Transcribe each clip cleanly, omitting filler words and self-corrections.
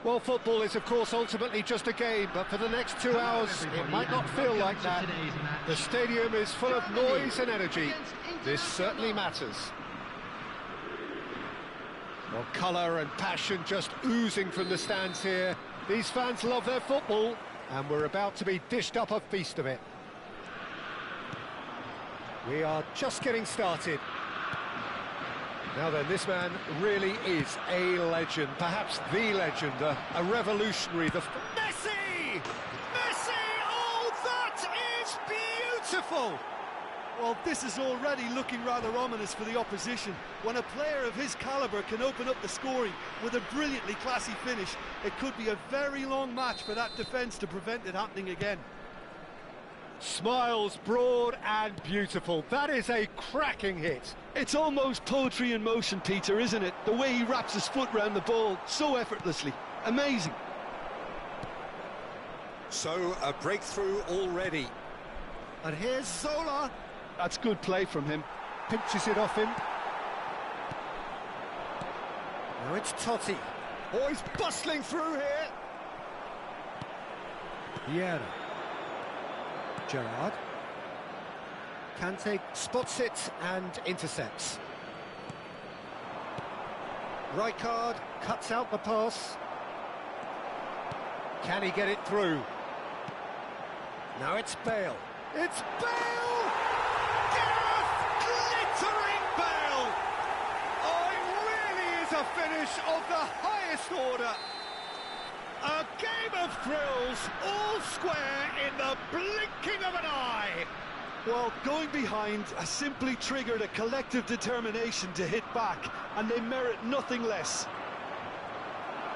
Well, football is, of course, ultimately just a game, but for the next 2 hours, it might not feel like that. The stadium is full of noise and energy. This certainly matters. Well, colour and passion just oozing from the stands here. These fans love their football, and we're about to be dished up a feast of it. We are just getting started. Now then, this man really is a legend, perhaps the legend, a revolutionary. Messi! Messi! Oh, that is beautiful! Well, this is already looking rather ominous for the opposition. When a player of his calibre can open up the scoring with a brilliantly classy finish, it could be a very long match for that defence to prevent it happening again. Smiles broad and beautiful. That is a cracking hit. It's almost poetry in motion, Peter, isn't it? The way he wraps his foot round the ball so effortlessly. Amazing. So, a breakthrough already. And here's Zola. That's good play from him. Pinches it off him. Now it's Totti. Oh, he's bustling through here. Vieira. Gerrard. Kante spots it and intercepts. Rijkaard cuts out the pass. Can he get it through? Now it's Bale. It's Bale! Gareth glittering Bale! Oh, it really is a finish of the highest order. A game of thrills, all square in the blinking of an eye. Well, going behind has simply triggered a collective determination to hit back, and they merit nothing less.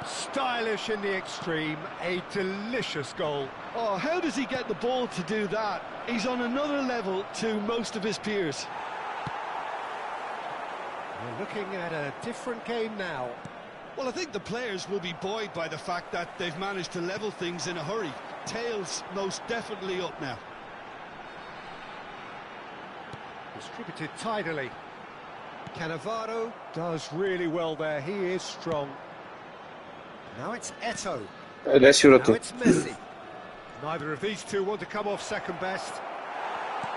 Stylish in the extreme, a delicious goal. Oh, how does he get the ball to do that? He's on another level to most of his peers. We're looking at a different game now. Well, I think the players will be buoyed by the fact that they've managed to level things in a hurry. Tails most definitely up now. Distributed tidily. Cannavaro does really well there. He is strong. Now it's Eto'o. Now it's Messi. Neither of these two want to come off second best.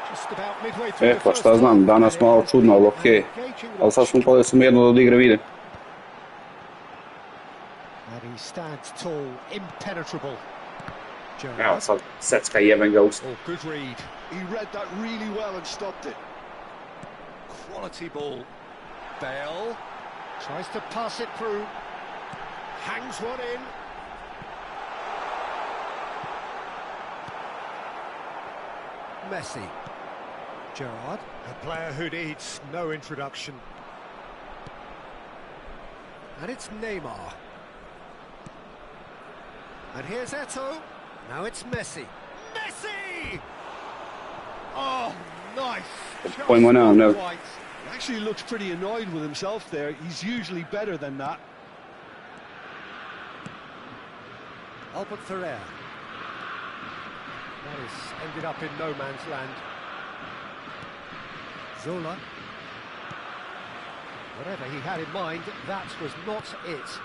Just about midway through the Pa first šta znam, half. danas malo čudno, ali okej. Ali sad smo pali smo jedno da odigra vide. And he stands tall, impenetrable. Evo sad, secka jeben ga usta. Oh, good read. He read that really well and stopped it. Quality ball. Bale tries to pass it through. Hangs one in. Messi. Gerrard, a player who needs no introduction. And it's Neymar. And here's Eto'o. Now it's Messi. Messi! Oh, nice. Pojmo nemam, ne. He actually looks pretty annoyed with himself there. He's usually better than that. Albert Ferrer. That is ended up in no man's land. Zola. Whatever he had in mind, that was not it.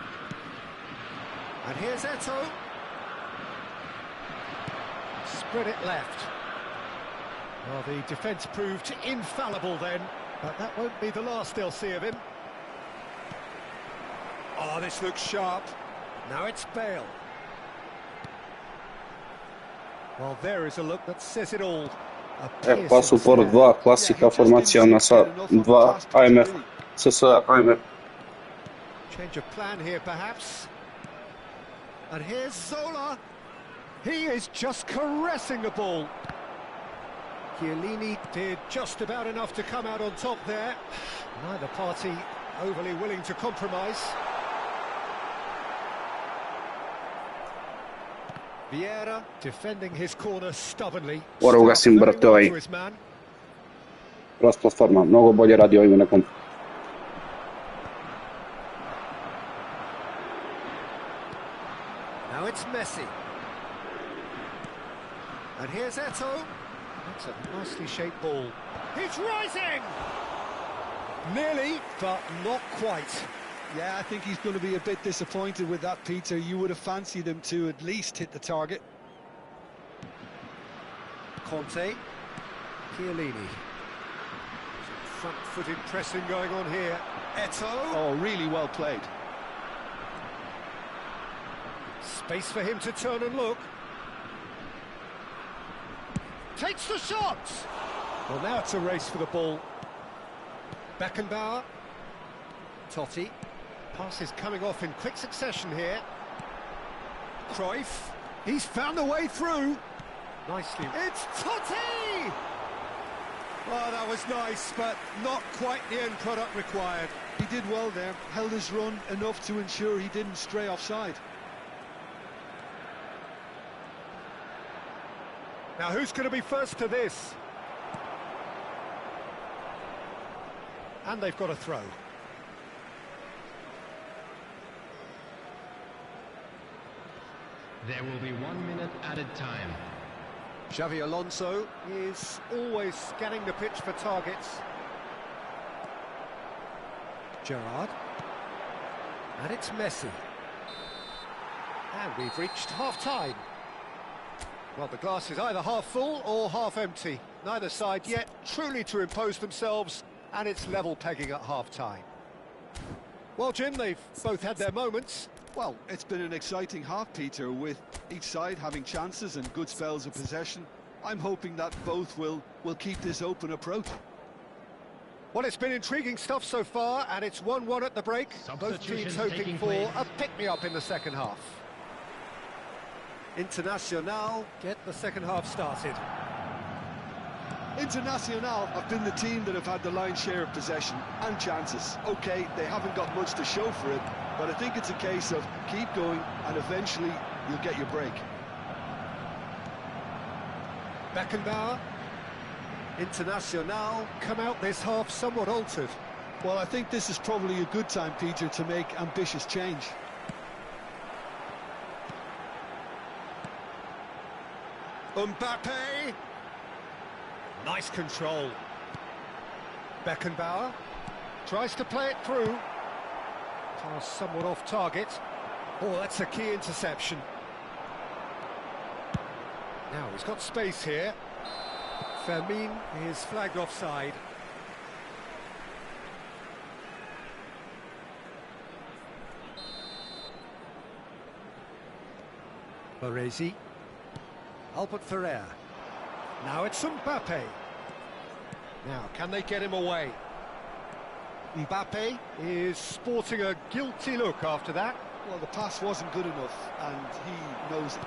And here's Eto'o. Spread it left. Well, the defence proved infallible then, but that won't be the last they'll see of him. Oh, this looks sharp. Now it's Bale. Well, there is a look that says it all. Pa su pored dva klasika formacijama sa dva AMF, SS AMF. Change of plan here, perhaps. And here's Zola. He is just caressing the ball. Chiellini did just about enough to come out on top there. Neither party overly willing to compromise. Vieira defending his corner stubbornly. Mora ugasim, brate, ovaj cross platforma, mnogo bolje radi ovim nekom. Now it's Messi. And here's Eto'o. That's a nicely shaped ball. He's rising! Nearly, but not quite. Yeah, I think he's going to be a bit disappointed with that, Peter. You would have fancied him to at least hit the target. Conte. Chiellini. Some front-footed pressing going on here. Eto'o. Oh, really well played. Space for him to turn and look. Takes the shot! Well, now it's a race for the ball. Beckenbauer. Totti. Pass is coming off in quick succession here. Cruyff. He's found a way through. Nicely. It's Totti! Oh, that was nice, but not quite the end product required. He did well there, held his run enough to ensure he didn't stray offside. Now, who's going to be first to this? And they've got a throw. There will be 1 minute added time. Xavi Alonso is always scanning the pitch for targets. Gerrard. And it's Messi. And we've reached half-time. Well, the glass is either half full or half empty. Neither side yet truly to impose themselves, and it's level pegging at half-time. Well, Jim, they've both had their moments. Well, it's been an exciting half, Peter, with each side having chances and good spells of possession. I'm hoping that both will keep this open approach. Well, it's been intriguing stuff so far, and it's 1-1 at the break. Both teams hoping for a pick-me-up in the second half. Internacional get the second half started. Internacional have been the team that have had the lion's share of possession and chances. OK, they haven't got much to show for it, but I think it's a case of keep going and eventually you'll get your break. Beckenbauer. Internacional come out this half somewhat altered. Well, I think this is probably a good time, Peter, to make ambitious change. Mbappe. Nice control. Beckenbauer tries to play it through. Pass somewhat off target. Oh, that's a key interception. Now he's got space here. Fermin is flagged offside. Baresi. Albert Ferrer. Now it's Mbappe. Now, can they get him away? Mbappe is sporting a guilty look after that. Well, the pass wasn't good enough, and he knows it.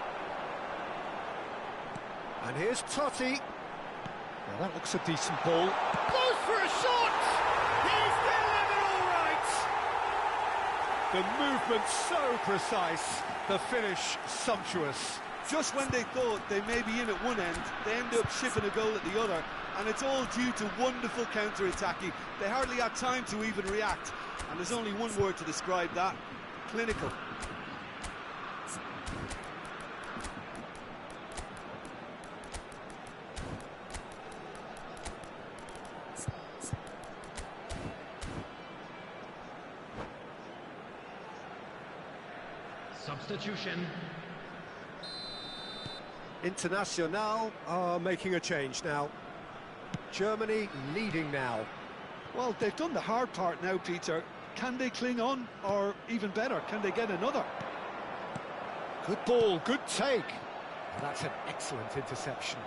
And here's Totti. Now, that looks a decent ball. Goes for a shot! He's delivered all right! The movement so precise, the finish sumptuous. Just when they thought they may be in at one end, they end up shipping a goal at the other, and it's all due to wonderful counter-attacking. They hardly had time to even react, and there's only one word to describe that: clinical. Substitution. Internacional are making a change now. Germany leading now. Well, they've done the hard part now, Peter. Can they cling on, or even better, can they get another? Good ball, good take. That's an excellent interception.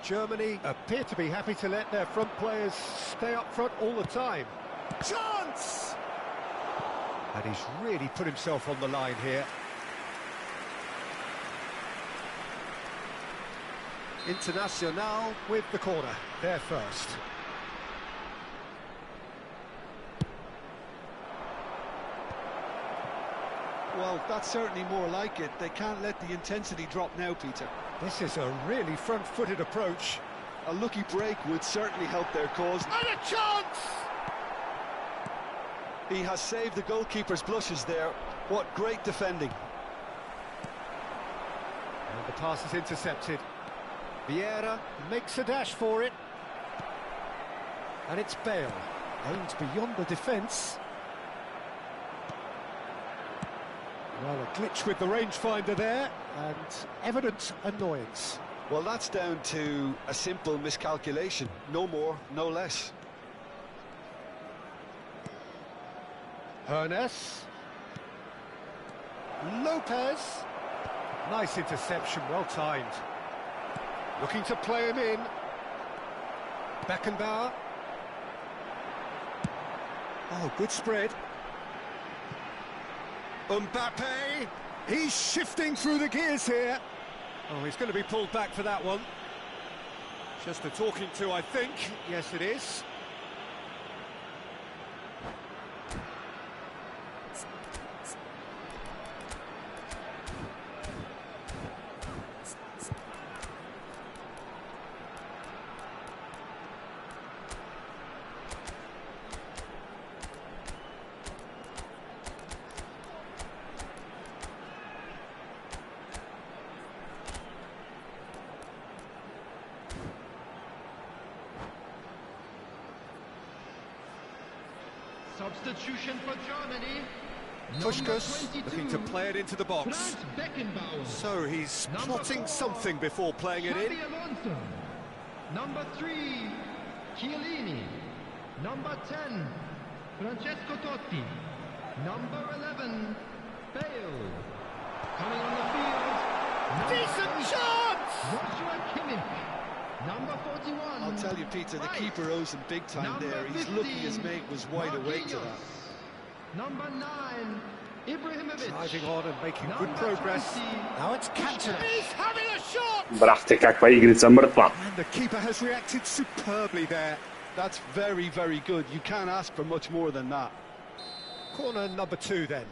Germany appear to be happy to let their front players stay up front all the time. Chance! And he's really put himself on the line here. Internacional with the corner, they're first. Well, that's certainly more like it. They can't let the intensity drop now, Peter. This is a really front-footed approach. A lucky break would certainly help their cause. And a chance! He has saved the goalkeeper's blushes there. What great defending. And the pass is intercepted. Vieira makes a dash for it. And it's Bale. Aimed beyond the defence. Well, a glitch with the rangefinder there, and evident annoyance. Well, that's down to a simple miscalculation. No more, no less. Hernes. Lopez. Nice interception, well timed. Looking to play him in. Beckenbauer. Oh, good spread. Mbappe, he's shifting through the gears here. Oh, he's going to be pulled back for that one. Just a talking to, I think. Yes, it is. Substitution for Germany. Puskás looking to play it into the box. So he's plotting something before playing it in. Alonso. Number 3, Chiellini. Number 10, Francesco Totti. Number 11, Bale. Coming on the field. Decent chance! Joshua Kimmich. Number 41. I'll tell you, Peter, the keeper owes him big time there. He's lucky his mate was wide awake to that. Number 9, Ibrahimovic. Driving on and making good progress. Now it's Cantona. He's having a shot! Brate, kakva igrica, mrtva. And the keeper has reacted superbly there. That's very, very good. You can't ask for much more than that. Corner number 2 then.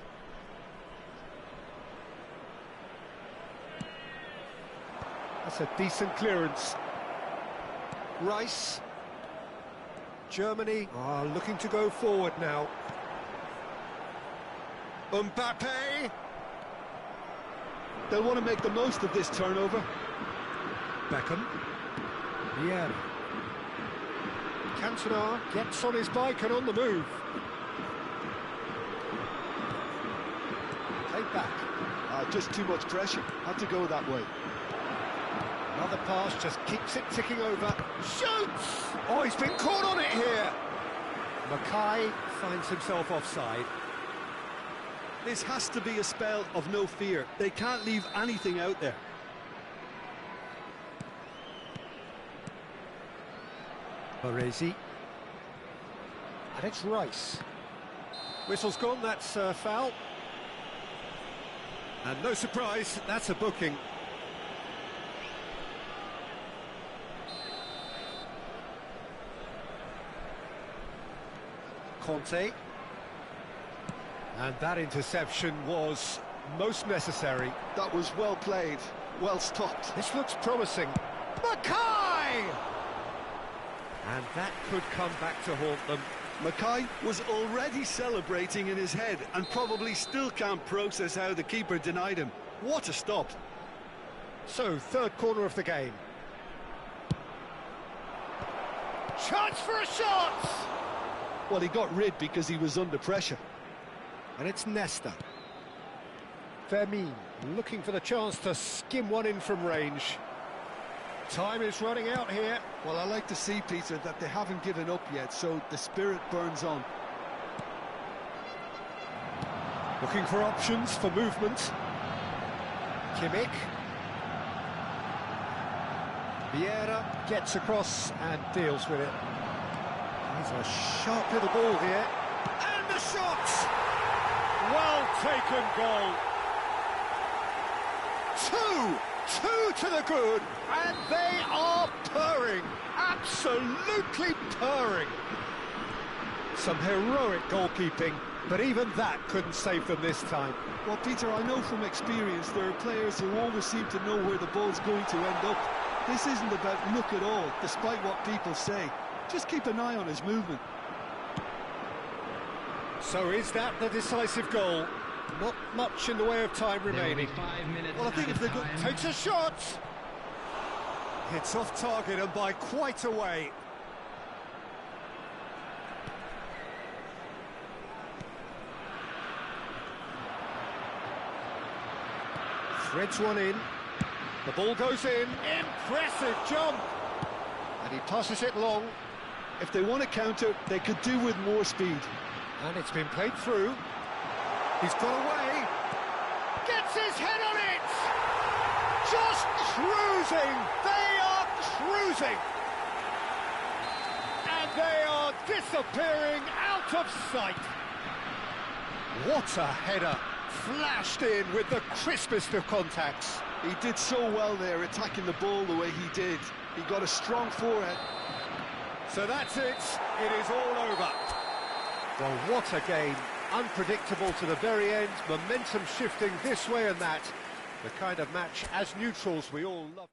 That's a decent clearance. Rice. Germany are looking to go forward now. Mbappe. They'll want to make the most of this turnover. Beckham. Vieira. Cantona gets on his bike and on the move. Take back. Just too much pressure. Had to go that way. Another pass just keeps it ticking over. Shoots! Oh, he's been caught on it here. Mackay finds himself offside. This has to be a spell of no fear. They can't leave anything out there. Baresi. And it's Rice. Whistle's gone, that's a foul. And no surprise, that's a booking. Conte. And that interception was most necessary. That was well played, well stopped. This looks promising. Mackay! And that could come back to haunt them. Mackay was already celebrating in his head and probably still can't process how the keeper denied him. What a stop. So, third corner of the game. Chance for a shot! Well, he got rid because he was under pressure. And it's Nesta. Fermin looking for the chance to skim one in from range. Time is running out here. Well, I like to see, Peter, that they haven't given up yet, so the spirit burns on. Looking for options for movement. Kimmich. Vieira gets across and deals with it. He's a sharp little ball here. And the shot! Well taken goal. Two to the good, and they are purring, absolutely purring. Some heroic goalkeeping, but even that couldn't save them this time. Well, Peter, I know from experience there are players who always seem to know where the ball's going to end up. This isn't about luck at all, despite what people say. Just keep an eye on his movement. So is that the decisive goal? Not much in the way of time remaining. 5 minutes. Well, I think if they takes a shot. It's off target and by quite a way. Threads one in. The ball goes in. Impressive jump. And he passes it long. If they want to counter, they could do with more speed. And it's been played through. He's got away. Gets his head on it. Just cruising. They are cruising. And they are disappearing out of sight. What a header. Flashed in with the crispest of contacts. He did so well there, attacking the ball the way he did. He got a strong forehead. So that's it. It is all over. Well, what a game. Unpredictable to the very end, momentum shifting this way and that. The kind of match, as neutrals, we all love.